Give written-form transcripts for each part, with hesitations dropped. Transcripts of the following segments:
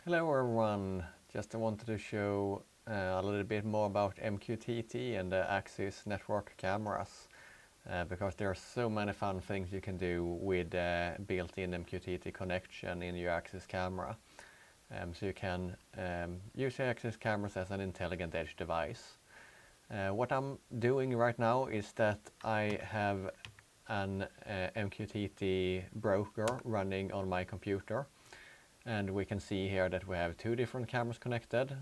Hello everyone, just I wanted to show a little bit more about MQTT and the Axis network cameras because there are so many fun things you can do with built-in MQTT connection in your Axis camera. So you can use your Axis cameras as an intelligent edge device. What I'm doing right now is that I have an MQTT broker running on my computer. And we can see here that we have two different cameras connected.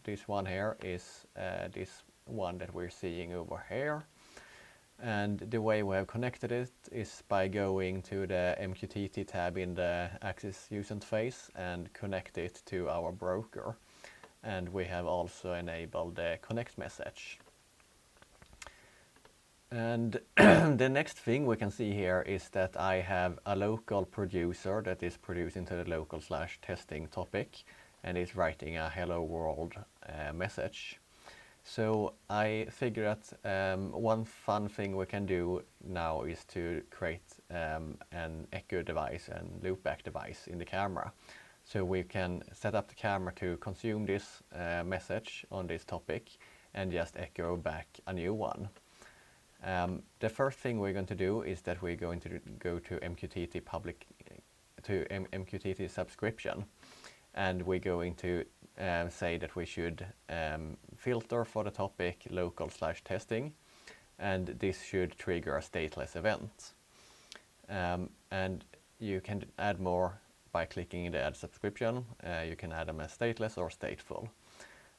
This one here is this one that we're seeing over here. And the way we have connected it is by going to the MQTT tab in the Axis user interface and connect it to our broker. And we have also enabled the connect message. And the next thing we can see here is that I have a local producer that is producing to the local/testing topic and is writing a hello world message. So I figured that one fun thing we can do now is to create an echo device and loopback device in the camera. So we can set up the camera to consume this message on this topic and just echo back a new one. The first thing we're going to do is that we're going to go to MQTT subscription, and we're going to say that we should filter for the topic local/testing, and this should trigger a stateless event. And you can add more by clicking the add subscription. You can add them as stateless or stateful.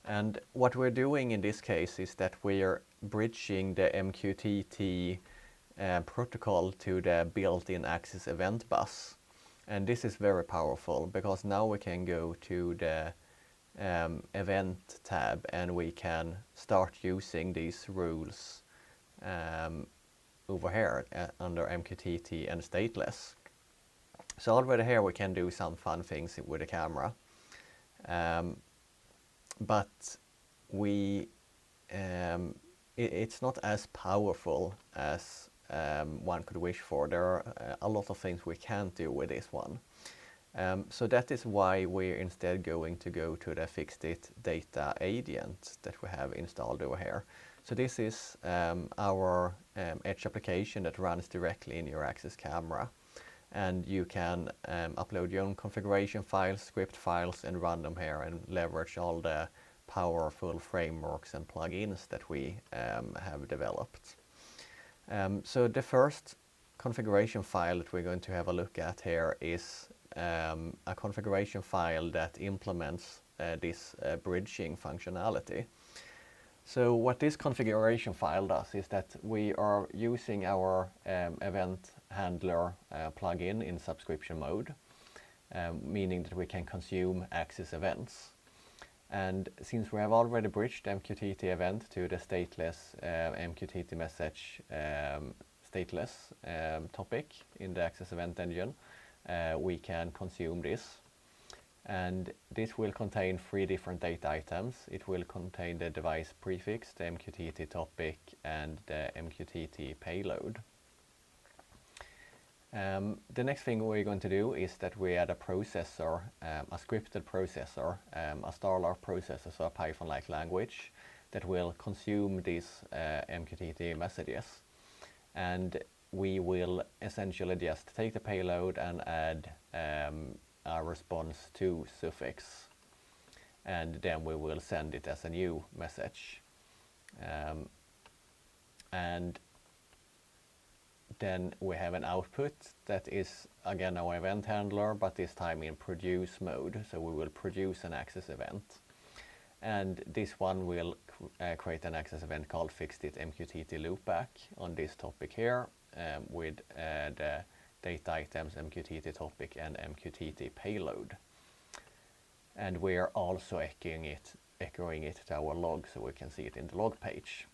And what we're doing in this case is that we're bridging the MQTT protocol to the built-in Axis event bus. And this is very powerful because now we can go to the event tab and we can start using these rules over here under MQTT and stateless. So already here we can do some fun things with the camera. But it's not as powerful as one could wish for. There are a lot of things we can't do with this one. So that is why we're instead going to go to the FixedIT Data Agent that we have installed over here. So this is our Edge application that runs directly in your Axis camera. And you can upload your own configuration files, script files, and run them here and leverage all the powerful frameworks and plugins that we have developed. So the first configuration file that we're going to have a look at here is a configuration file that implements this bridging functionality. So what this configuration file does is that we are using our event handler plugin in subscription mode, meaning that we can consume Axis events. And since we have already bridged MQTT event to the stateless MQTT message stateless topic in the Axis event engine, we can consume this. And this will contain 3 different data items. It will contain the device prefix, the MQTT topic, and the MQTT payload. The next thing we're going to do is that we add a processor, a scripted processor, a Starlar processor, so a Python-like language, that will consume these MQTT messages. And we will essentially just take the payload and add a response to suffix, and then we will send it as a new message. And then we have an output that is again our event handler, but this time in produce mode, so we will produce an Axis event. And this one will create an Axis event called FixedIT MQTT loopback on this topic here with the data items MQTT topic and MQTT payload. And we are also echoing it to our log so we can see it in the log page.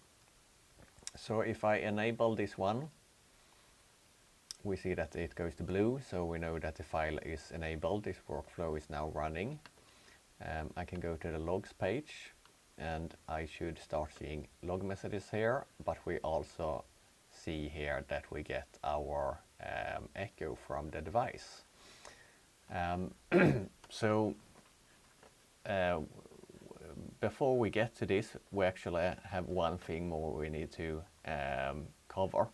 So if I enable this one, we see that it goes to blue, so we know that the file is enabled. This workflow is now running. I can go to the logs page and I should start seeing log messages here, but we also see here that we get our echo from the device. So before we get to this, we actually have one thing more we need to cover,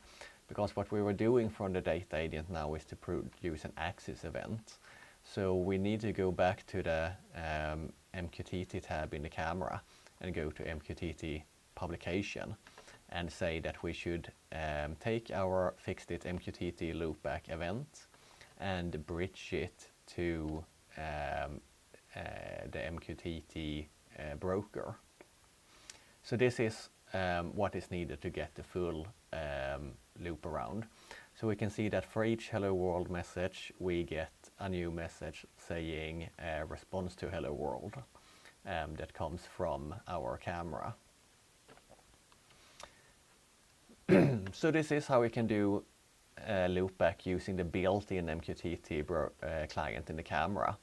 because what we were doing from the data agent now is to produce an access event. So we need to go back to the MQTT tab in the camera and go to MQTT publication and say that we should take our FixedIT MQTT loopback event and bridge it to the MQTT broker. So this is what is needed to get the full loop around. So we can see that for each hello world message we get a new message saying response to hello world that comes from our camera. So this is how we can do loopback using the built-in MQTT client in the camera.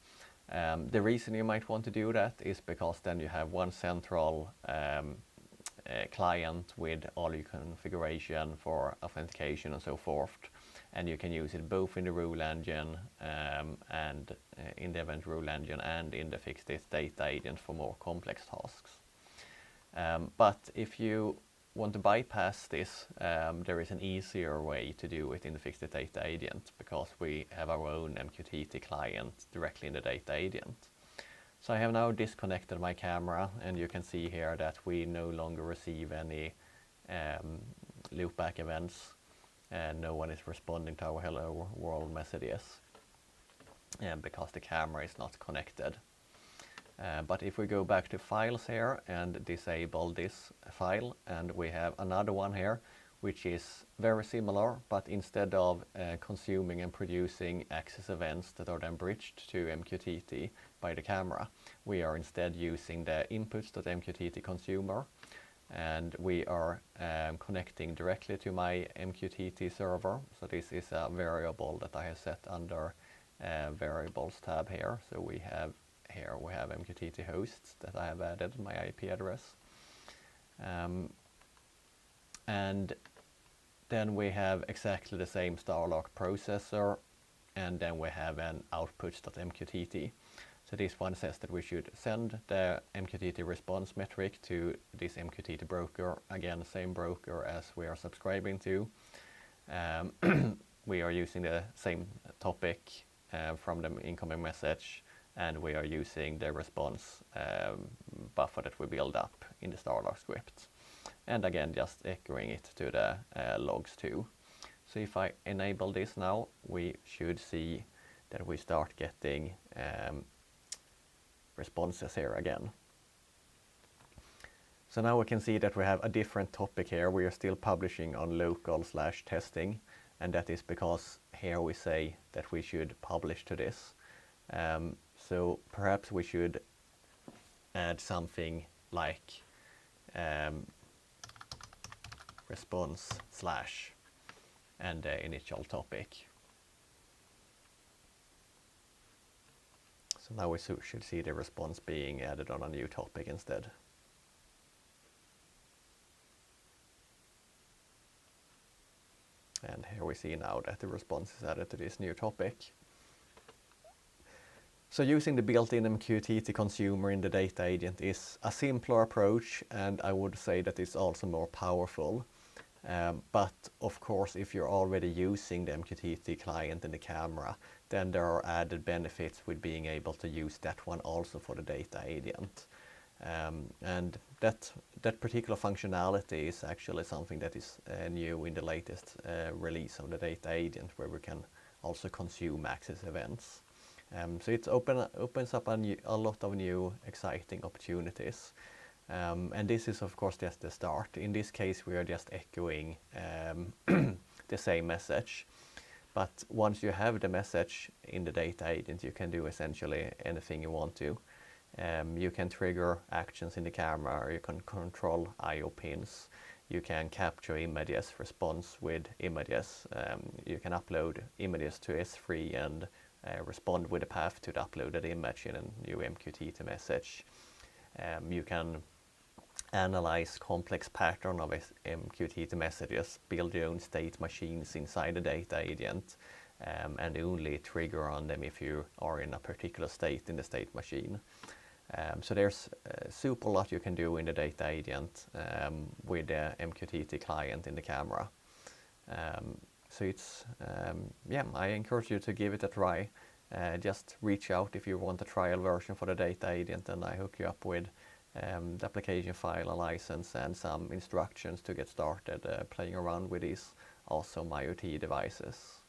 The reason you might want to do that is because then you have one central client with all your configuration for authentication and so forth, and you can use it both in the rule engine and in the event rule engine and in the FixedIT Data Agent for more complex tasks. But if you want to bypass this, there is an easier way to do it in the FixedIT Data Agent, because we have our own MQTT client directly in the Data Agent. So I have now disconnected my camera, and you can see here that we no longer receive any loopback events, and no one is responding to our hello world messages because the camera is not connected. But if we go back to files here and disable this file, and we have another one here which is very similar, but instead of consuming and producing access events that are then bridged to MQTT by the camera, we are instead using the inputs.mqtt consumer, and we are connecting directly to my MQTT server. So this is a variable that I have set under variables tab here. So we have MQTT hosts that I have added my IP address. And then we have exactly the same Starlock processor, and then we have an outputs.mqtt. So this one says that we should send the MQTT response metric to this MQTT broker, again same broker as we are subscribing to. We are using the same topic from the incoming message, and we are using the response buffer that we build up in the Starlock script. And again, just echoing it to the logs too. So if I enable this now, we should see that we start getting responses here again. So now we can see that we have a different topic here. We are still publishing on local/testing, and that is because here we say that we should publish to this. So perhaps we should add something like response / and the initial topic. So now we should see the response being added on a new topic instead. And here we see now that the response is added to this new topic. So using the built-in MQTT consumer in the data agent is a simpler approach, and I would say that it's also more powerful. But of course, if you're already using the MQTT client in the camera, then there are added benefits with being able to use that one also for the data agent. And that particular functionality is actually something that is new in the latest release of the data agent, where we can also consume access events. So it opens up a lot of new exciting opportunities. And this is of course just the start. In this case we are just echoing the same message. But once you have the message in the data agent, you can do essentially anything you want to. You can trigger actions in the camera, or you can control I/O pins. You can capture images, response with images. You can upload images to S3 and respond with a path to the uploaded image in a new MQTT message. You can analyze complex pattern of MQTT messages, build your own state machines inside the data agent, and only trigger on them if you are in a particular state in the state machine. So there's super lot you can do in the data agent with the MQTT client in the camera. So it's, yeah, I encourage you to give it a try. Just reach out if you want a trial version for the data agent, and I hook you up with the application file, a license, and some instructions to get started playing around with these awesome IoT devices.